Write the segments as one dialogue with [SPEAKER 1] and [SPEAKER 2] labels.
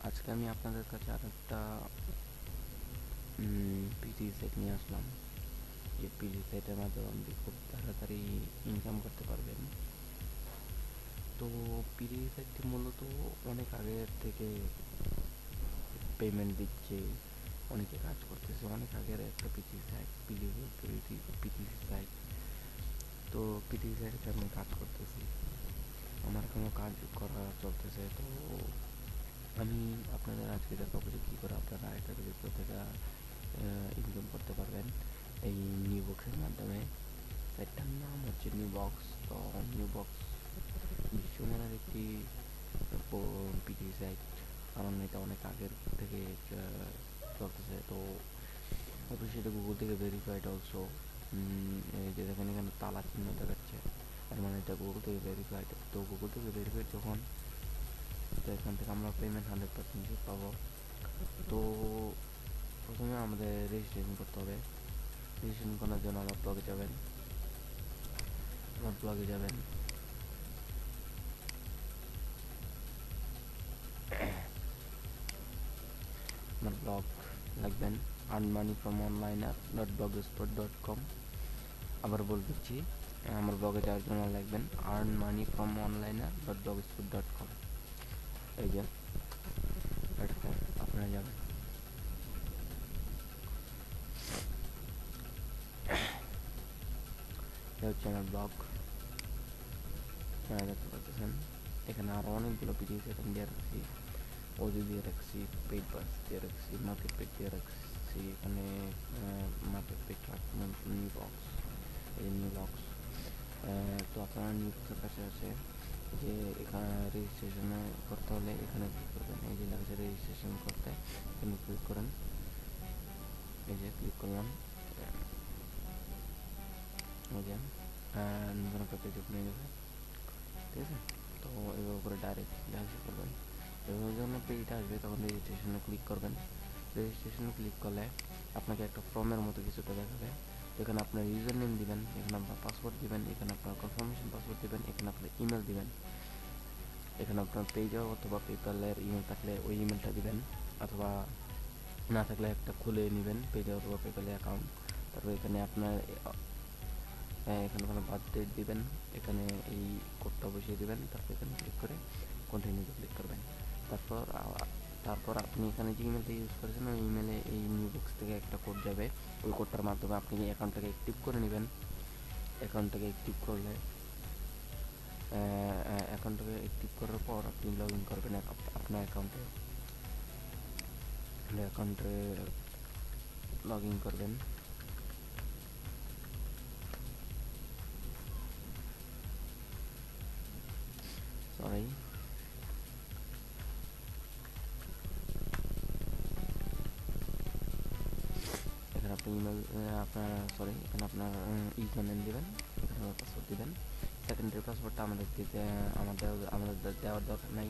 [SPEAKER 1] আজকে আমি আপনাদের কাছে আরেকটা পিজি সাইট নিয়ে আসলাম। যে পিজি সাইটের মাধ্যমে আপনি খুব তাড়াতাড়ি ইনকাম করতে পারবেন। তো পিজি সাইটটি মূলত অনেক আগের থেকে পেমেন্ট দিচ্ছে, অনেকে কাজ করতেছে। অনেক আগের একটা পিজি সাইট, পিজি সাইট। তো পিজি সাইটে আমি কাজ করতেছি, আমার এখনও কাজ করা চলতেছে। তো আমি আপনাদের আজকে দেখাবো যে কী করে আপনারা একটা ভিতর থেকে ইনকাম করতে পারবেন এই নিউ বক্সের মাধ্যমে। সাইটটার নাম হচ্ছে নিউ বক্স। তো নিউ বক্স বিশ্বমানের একটি পিটি সাইট, কারণ এটা অনেক আগের থেকে চলতেছে। তো অবশ্যই এটা গুগল থেকে ভেরিফাইড অলসো। এই যে দেখেন এখানে তালা চিহ্ন দেখাচ্ছে, তার মানে এটা গুগল থেকে ভেরিফাইড। তো গুগল থেকে ভেরিফাইড যখন, তো এখান থেকে আমরা পেমেন্ট 100% পাবো। তো প্রথমে আমাদের রেজিস্ট্রেশন করতে হবে। রেজিস্ট্রেশন করার জন্য আমার ব্লগে যাবেন। আমার ব্লগে যাবেন, আমার ব্লগ লিখবেন earnmoneyfromonline.blogspot.com। আবার বলে দিচ্ছি, আমার ব্লগে যাওয়ার জন্য লিখবেন earnmoneyfromonline.blogspot.com। এই যে এটাতে আপনারা যাবেন। এটা হচ্ছে আমার ব্লগ, আপনারা দেখতে পাচ্ছেন। এখানে আরও অনেকগুলো পিডিএফ সেট দিয়ে রাখছি, ওজি দিয়ে রাখছি, পেইড বাস দিয়ে রাখছি, মার্কেট পেজ দিয়ে রাখছি। এখানে মার্কেট পেজ নিউ বক্স, এই নিউ বক্স। তো আপনারা নিউ বক্সের কাছে আছে যে এখানে রেজিস্ট্রেশন করতে হলে এখানে ক্লিক করবেন। এই যে লেখা আছে রেজিস্ট্রেশন করতে, এখানে ক্লিক করেন। এই যে ক্লিক করলাম, এই যে নতুন একটা পেজ ওপেন হয়ে যাবে, ঠিক আছে। তো এবার উপরে ডাইরেক্ট করবেন। এবার যখন পেজটা আসবে তখন রেজিস্ট্রেশনে ক্লিক করবেন। রেজিস্ট্রেশনে ক্লিক করলে আপনাকে একটা ফর্মের মতো কিছুটা দেখাবে, এখানে আপনার ইউজার নেম দিবেন, এখানে আপনার পাসওয়ার্ড দিবেন, এখানে আপনার কনফার্মেশন পাসওয়ার্ড দিবেন, এখানে আপনার ইমেল দিবেন, এখানে আপনার পেজও অথবা পেপ্যালের ইমেল থাকলে ওই ইমেলটা দিবেন, অথবা না থাকলে একটা খুলে নেবেন পেজে অথবা পেপ্যালে অ্যাকাউন্ট। তারপর এখানে আপনার এখানে কোনো বার্থ ডেট দিবেন, এখানে এই কোডটা বসিয়ে দিবেন। তারপর এখানে ক্লিক করে কন্টিনিউতে ক্লিক করবেন। তারপর তারপর আপনি এখানে যে ইমেলটা ইউজ করেছেন ওই ইমেলে এই নিউ বক্স থেকে একটা কোড যাবে। ওই কোডটার মাধ্যমে আপনি অ্যাকাউন্টটাকে অ্যাক্টিভ করে নেবেন। অ্যাকাউন্টটাকে অ্যাক্টিভ করলে অ্যাকাউন্টটাকে অ্যাক্টিভ করার পর আপনি লগ ইন করবেন আপনার অ্যাকাউন্টে লগ ইন করবেন। সরি, এখানে আপনি ইমেল আপনার এখানে আপনার ইউজার নেম দেবেন, এখানে পাসওয়ার্ড দেবেন। সেকেন্ডারি পাসওয়ার্ডটা আমাদের দেওয়ার দরকার নাই।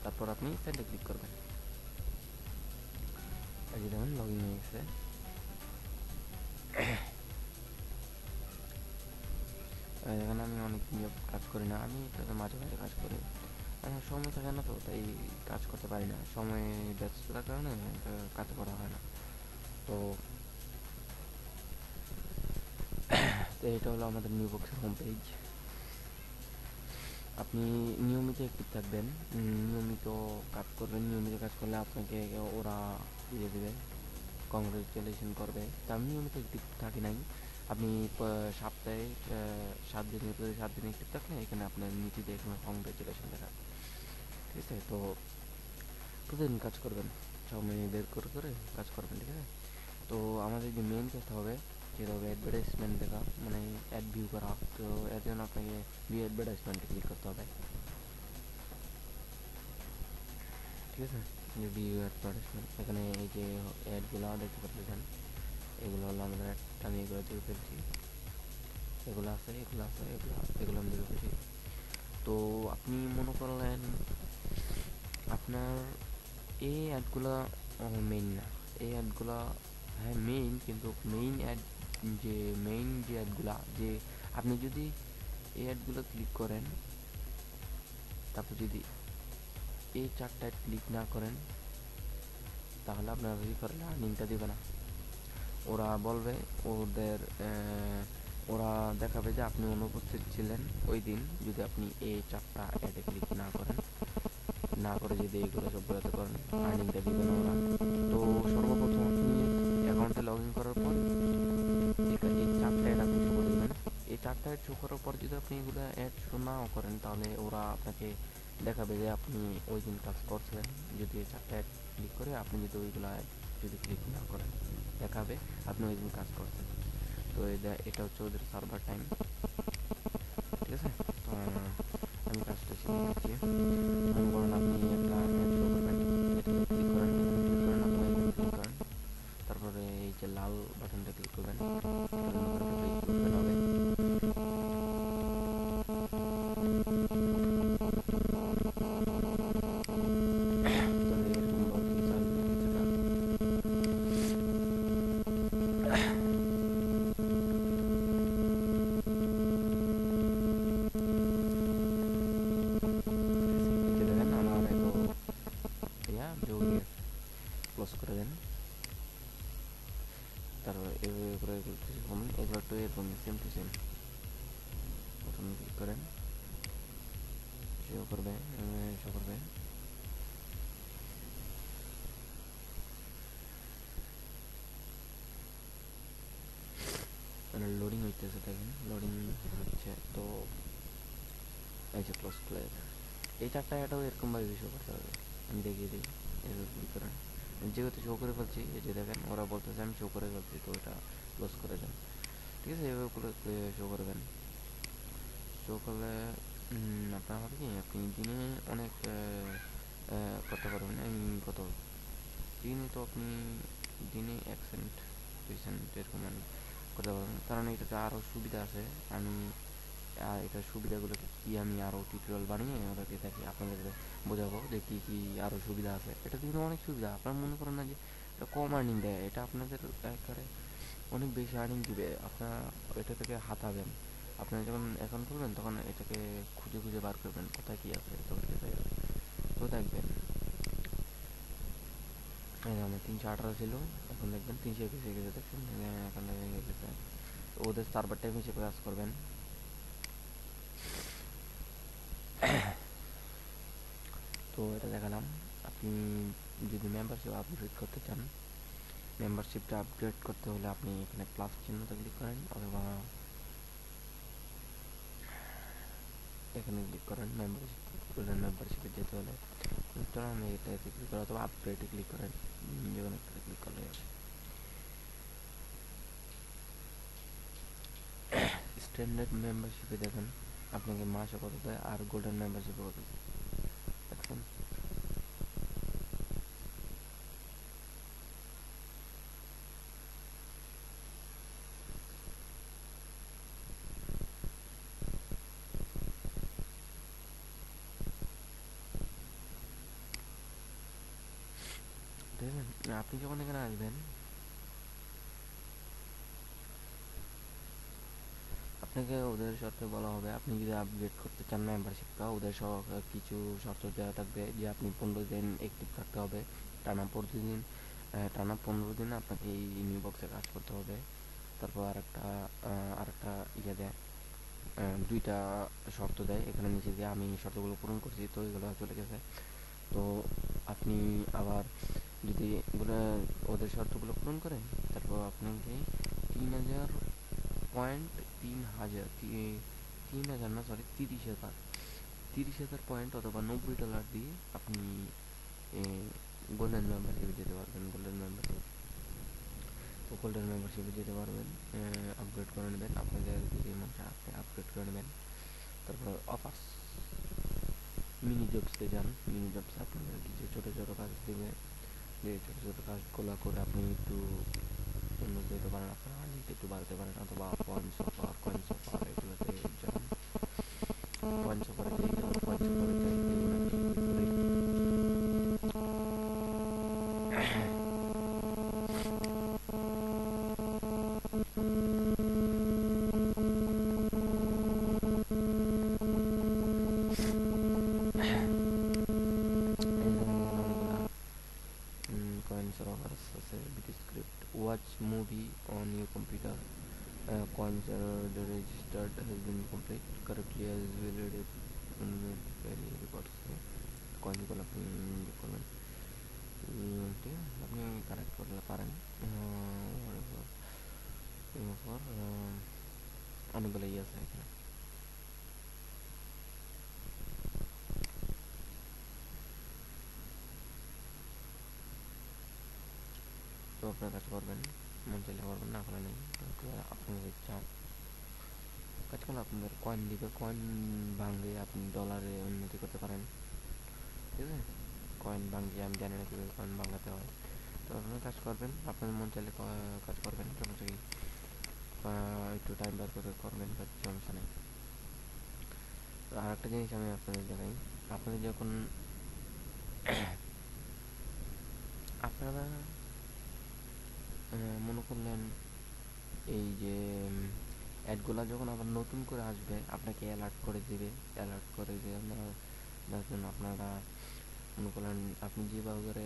[SPEAKER 1] তারপর আপনি সেন্ডে ক্লিক করবেন। এই যে দেখুন লগ ইন হয়ে গেছে। এখানে আমি অনেক কাজ করি না, আমি এটাতে মাঝে মাঝে কাজ করি। আমার সময় থাকে না, তো তাই কাজ করতে পারি না। সময় ব্যস্ততার কারণে কাজ করা হয় না। তো এটা হলো আমাদের নিউ বক্সের হোম পেজ। আপনি নিয়মিত অ্যাক্টিভ থাকবেন, নিয়মিত কাজ করবেন। নিয়মিত কাজ করলে আপনাকে ওরা দিয়ে দেবে, কংগ্রেচুলেশন করবে। তা আমি নিয়মিত অ্যাক্টিভ থাকি নাই। আপনি সপ্তাহে 7 দিন, 7 দিন অ্যাক্টিভ থাকলে এখানে আপনার নিচে দিয়ে এখানে কংগ্রেচুলেশন দেখা, ঠিক আছে। তো প্রতিদিন কাজ করবেন, সময় বের করে কাজ করবেন, ঠিক আছে। তো আমাদের যে মেন কাজটা হবে সেটা হবে অ্যাডভার্টাইজমেন্ট দেখা, মানে অ্যাড ভিউ করা। তো এর জন্য আপনাকে ভিউ অ্যাডভার্টাইজমেন্টে ক্লিক করতে হবে, ঠিক আছে। যে ভিউ অ্যাডভার্টাইজমেন্ট, এখানে এই যে অ্যাডগুলো দেখতে পাচ্ছেন, এগুলো হলো আমাদের অ্যাড। আমি এগুলো দিয়ে ফেলছি, এগুলো আছে, এগুলো আমি দিয়ে ফেলছি। তো আপনি মনে করলেন আপনার এই অ্যাডগুলো মেইন না, এই অ্যাডগুলো হ্যাঁ মেইন, কিন্তু মেইন যে অ্যাডগুলো, যে আপনি যদি এই অ্যাডগুলো ক্লিক করেন, তারপর যদি এই চারটায় ক্লিক না করেন তাহলে আপনার রিফারেল আর্নিংটা দেবে না। ওরা বলবে ওরা দেখাবে যে আপনি অনুপস্থিত ছিলেন ওই দিন যদি আপনি এই চারটা অ্যাডে ক্লিক না করে যদি এইগুলো সব বোঝাতে করেন, আর্নিংটা দিবে না ওরা। তো সর্বপ্রথম আপনি অ্যাকাউন্টে লগ ইন করার পর এই চারটা অ্যাড আপনি শো করে দেবেন। এই চারটা অ্যাড শো করার পর যদি আপনি এগুলো অ্যাড শো নাও করেন তাহলে ওরা আপনাকে দেখাবে যে আপনি ওই দিন কাজ করছেন। যদি এই চারটা অ্যাড ক্লিক করে আপনি যদি ওইগুলো যদি ক্লিক না করেন দেখাবে আপনি ওই দিন কাজ করছেন। তো এটা হচ্ছে ওদের সার্ভার টাইম, ঠিক আছে। তো আমি কাজটা শিখে দিচ্ছি। মনে করেন আপনি একটা অ্যাড শো করবেন, এটাতে ক্লিক করেন, আপনি ক্লিক করেন, তারপরে এই যে লাল বাটনটা ক্লিক করবেন, ওপেন হবে। ক্লোজ করে দেন। তারপর এভাবে করে এগুলো তো এরকম সেম টু সেম। প্রথমে ক্লিক করেন, শো করবে। লোডিং হইতেছে, দেখেন লোডিং হচ্ছে। তো এই যে ক্লোজ করে দেন। এই চারটা অ্যাডও এরকমভাবে শো করতে হবে। আমি দেখিয়ে দিই, এভাবে ক্লিক করেন। যেহেতু শো করে ফেলছি, এই যে দেখেন ওরা বলতেছে আমি শো করে ফেলছি, তো এটা ক্লোজ করে দেন, ঠিক আছে। এভাবে শো করবেন। শো করলে আপনার হবে কি আপনি দিনে অনেক করতে পারবেন। কত দিনে তো আপনি দিনে 1 সেন্ট 2 সেন্ট এরকম করতে পারবেন, কারণ এটাতে আরও সুবিধা আছে। আমি এটার সুবিধাগুলো কি আমি আরও টিউটোরিয়াল বানিয়ে ওটাকে দেখি আপনাদের বোঝাবো যে কী কী আরও সুবিধা আছে। এটা কিন্তু অনেক সুবিধা। আপনারা মনে করেন না যে এটা কম আর্নিং দেয়, এটা আপনাদের একেবারে অনেক বেশি আর্নিং দিবে। আপনারা এটা থেকে হাতাবেন। আপনারা যখন অ্যাকাউন্ট করবেন তখন এটাকে খুঁজে বার করবেন কোথায় কী আছে, তখন তো দেখবেন। আমার 318 ছিল, এখন দেখবেন 321 হয়ে গেছে, দেখছেন এখন হয়ে গেছে। ওদের সার্ভার টাইম হিসেবে কাজ করবেন। তো এটা দেখালাম। আপনি যদি মেম্বারশিপ আপগ্রেড করতে চান, মেম্বারশিপটা আপগ্রেড করতে হলে আপনি এখানে প্লাস চিহ্নতে ক্লিক করেন অথবা এখানে ক্লিক করেন। মেম্বারশিপে যেতে হলে আমি এটাতে ক্লিক করেন অথবা আপগ্রেডে ক্লিক করেন, যেখানে একটা ক্লিক করলে হবে। স্ট্যান্ডার্ড মেম্বারশিপে দেখেন আপনাকে মাসে কত দেয় আর গোল্ডেন মেম্বারশিপে কত দেয়, দেখছেন। দেখবেন আপনি যখন এখানে আসবেন আপনাকে ওদের সাথে বলা হবে আপনি যদি আপগ্রেড করতে চান মেম্বারশিপটা, ওদের কিছু শর্ত দেওয়া থাকবে যে আপনি 15 দিন অ্যাক্টিভ থাকতে হবে, টানা 15 দিন আপনাকে এই নিউ বক্সে কাজ করতে হবে। তারপর আরেকটা ইয়ে দেয়, 2টা শর্ত দেয় এখানে নিচে দিয়ে। আমি শর্তগুলো পূরণ করছি, তো এগুলো চলে গেছে। তো আপনি আবার যদি এগুলো ওদের শর্তগুলো পূরণ করেন তারপর আপনাকে 3000 পয়েন্ট 3000 না সরি 30,000 পয়েন্ট অথবা $90 দিয়ে আপনি গোল্ডেন মেম্বারশিপে যেতে পারবেন। গোল্ডেন মেম্বারশিপে যেতে পারবেন, আপগ্রেড করে নেবেন। আপনাদের যদি মন চায় আপনি আপগ্রেড করে নেবেন। তারপর অফার্স মিনি জবসে যান। মিনি জবস আপনাদের কিছু ছোটো ছোটো কাজ দেবে, যে ছোটো ছোটো কাজগুলো করে আপনি একটু উন্নত হতে পারেন, আপনার আর্নিংটা একটু বাড়াতে পারেন। অথবা পয়েন্টস অফার এগুলোতে যান। পয়েন্টস অফারে be on your computer. Coins are registered has been complete correctly as will read records কয়েনগুলো আপনি করবেন ঠিক আছে আপনি কারেক্ট করলে পারেন পর অনেকগুলো ইয়ে আছে এখানে তো আপনার কাজ করবেন মন চাইলে করবেন না করে নেই আপনি চান কাজ করলে আপনাদের কয়েন দিবে কয়েন ভাঙে আপনি ডলারে উন্নতি করতে পারেন ঠিক আছে কয়েন ভাঙিয়ে আমি জানি না কীভাবে কয়েন ভাঙাতে হয় তো আপনারা কাজ করবেন আপনাদের মন চাইলে কাজ করবেন সমস্যা কি একটু টাইম বার করে করবেন কাজ সমস্যা নেই তো আর একটা জিনিস আমি আপনাদের জানাই আপনাদের যখন আপনারা মনে করলেন এই যে অ্যাডগুলো যখন আবার নতুন করে আসবে আপনাকে অ্যালার্ট করে দেবে অ্যালার্ট করে দিয়ে যার জন্য আপনারা মনে করলেন আপনি যে ব্রাউজারে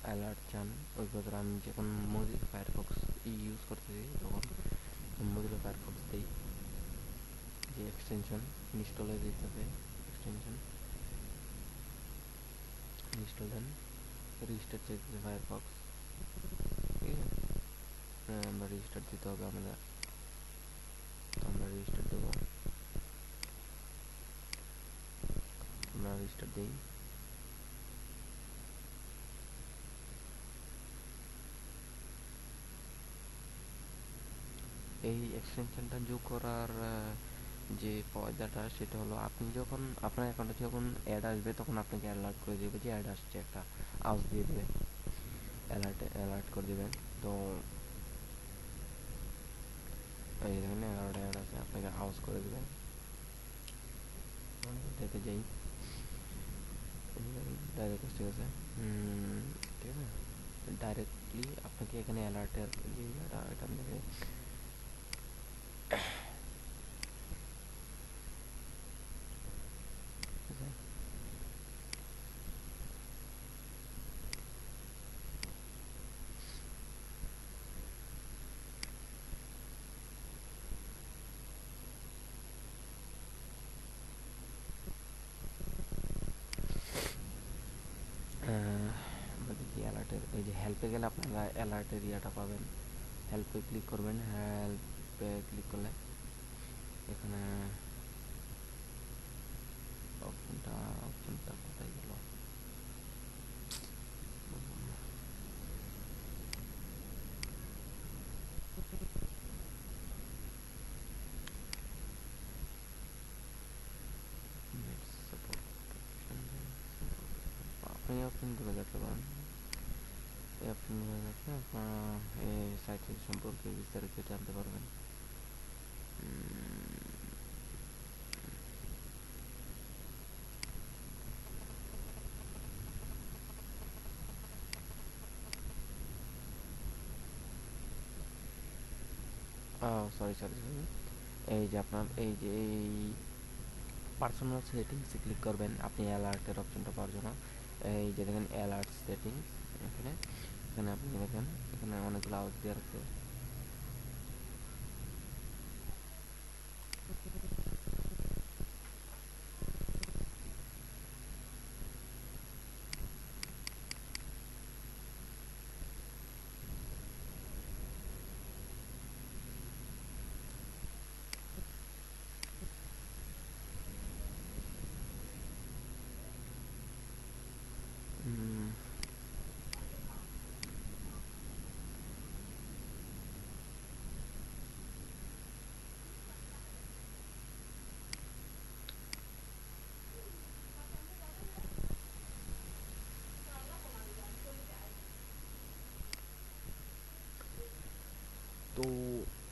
[SPEAKER 1] অ্যালার্ট চান ওই ব্রাউজারে আমি যখন মজিলা ফায়ারফক্স ইউজ করতেছি তখন মজিলা ফায়ারফক্স দিই যে এক্সটেনশন ইনস্টল হয়ে যেতে হবে এক্সটেনশন ইনস্টল দেন রেজিস্টার চাইতেছে ফায়ারফক্স ঠিক আছে আমরা রেজিস্টার দিতে হবে আমাদের তো আমরা রেজিস্টার দেবো আমরা রেজিস্টার দিই এই এক্সটেনশনটা যোগ করার যে ফায়দাটা সেটা হলো আপনি যখন আপনার অ্যাকাউন্টে যখন অ্যাড আসবে তখন আপনাকে অ্যালার্ট করে দেবে যে অ্যাড আসছে একটা আওয়াজ দিয়ে দেবে অ্যালার্ট করে দেবেন তো এই দেখেন 11টা অ্যাড আছে আপনাকে আওয়াজ করে দেবেন দেখে যাই ডাইরেক্ট ঠিক আছে ঠিক আছে ডাইরেক্টলি আপনাকে এখানে অ্যালার্টের যে এটা আপনাকে আমাদের যে অ্যালার্টের এই যে হেল্পে গেলে আপনারা অ্যালার্টের ইয়েটা পাবেন হেল্পে ক্লিক করবেন হেল্পে ক্লিক করলে এখানে অপশনটা কোথায় গেল আপনি অপশনগুলো দেখতে পারেন এই অপশনগুলো দেখে আপনারা এই সাইটের সম্পর্কে বিস্তারিত জানতে পারবেন সরি সরি সরি এই যে আপনার এই যে এই পার্সোনাল সেটিংসে ক্লিক করবেন আপনি অ্যালার্টের অপশনটা পাওয়ার জন্য এই যে দেখেন অ্যালার্ট সেটিংস এখানে এখানে আপনি দেখেন এখানে অনেকগুলো আওয়াজ দেওয়া আছে তো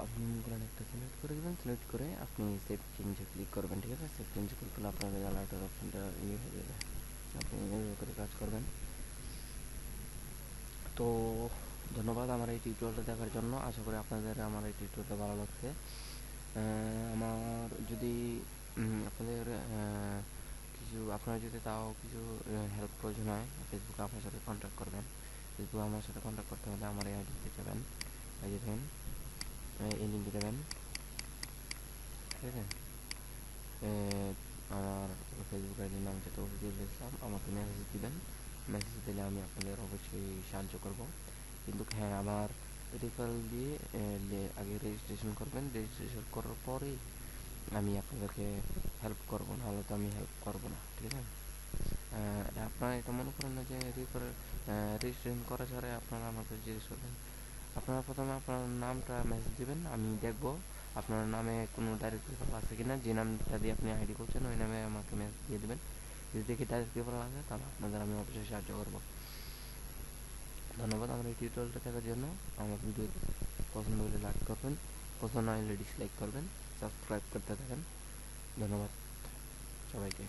[SPEAKER 1] আপনি মনে করেন একটা সিলেক্ট করে দেবেন সিলেক্ট করে আপনি সেভ চেঞ্জে ক্লিক করবেন ঠিক আছে সেভ চেঞ্জে ক্লিক করলে আপনার অ্যালার্টের অপশনটা ইয়ে হয়ে যাবে আপনি এইভাবে করে কাজ করবেন তো ধন্যবাদ আমার এই টিউটোরিয়ালটা দেখার জন্য আশা করি আপনাদের আমার এই টিউটোরিয়ালটা ভালো লাগছে আমার যদি আপনাদের কিছু আপনারা যদি তাও কিছু হেল্প প্রয়োজন হয় ফেসবুকে আপনার সাথে কন্ট্যাক্ট করবেন যেহেতু আমার সাথে কন্ট্যাক্ট করতে হলে আমার এই আইডিতে যাবেন, এই যে দেখেন এই লিঙ্কে যাবেন, ঠিক আছে। আমার ফেসবুক আইডির নাম হচ্ছে তৌফিকুল ইসলাম, আমাকে মেসেজ দিবেন, মেসেজ দিলে আমি আপনাদের অবশ্যই সাহায্য করব। কিন্তু হ্যাঁ, আমার রেফারেল দিয়ে আগে রেজিস্ট্রেশন করবেন, রেজিস্ট্রেশন করার পরেই আমি আপনাদেরকে হেল্প করবো, নাহলে তো আমি হেল্প করবো না, ঠিক আছে। আপনারা এটা মনে করেন না যে রেজিস্ট্রেশন করা ছাড়াই আপনারা আমাকে জিজ্ঞেস করবেন। আপনারা প্রথমে আপনার নামটা মেসেজ দিবেন, আমি দেখবো আপনার নামে কোনো ডাইরেক্ট রেফারেল আছে কিনা, যে নামটা দিয়ে আপনি আইডি করছেন ওই নামে আমাকে মেসেজ দিয়ে দেবেন। যদি দেখি ডাইরেক্ট রেফারেল আছে তাহলে আপনাদের আমি অবশ্যই সাহায্য করবো। ধন্যবাদ আমার এই টিউটোরিয়ালটা দেখার জন্য। আমার ভিডিও পছন্দ হলে লাইক করবেন, পছন্দ না হলে ডিসলাইক করবেন, সাবস্ক্রাইব করতে থাকেন। ধন্যবাদ সবাইকে।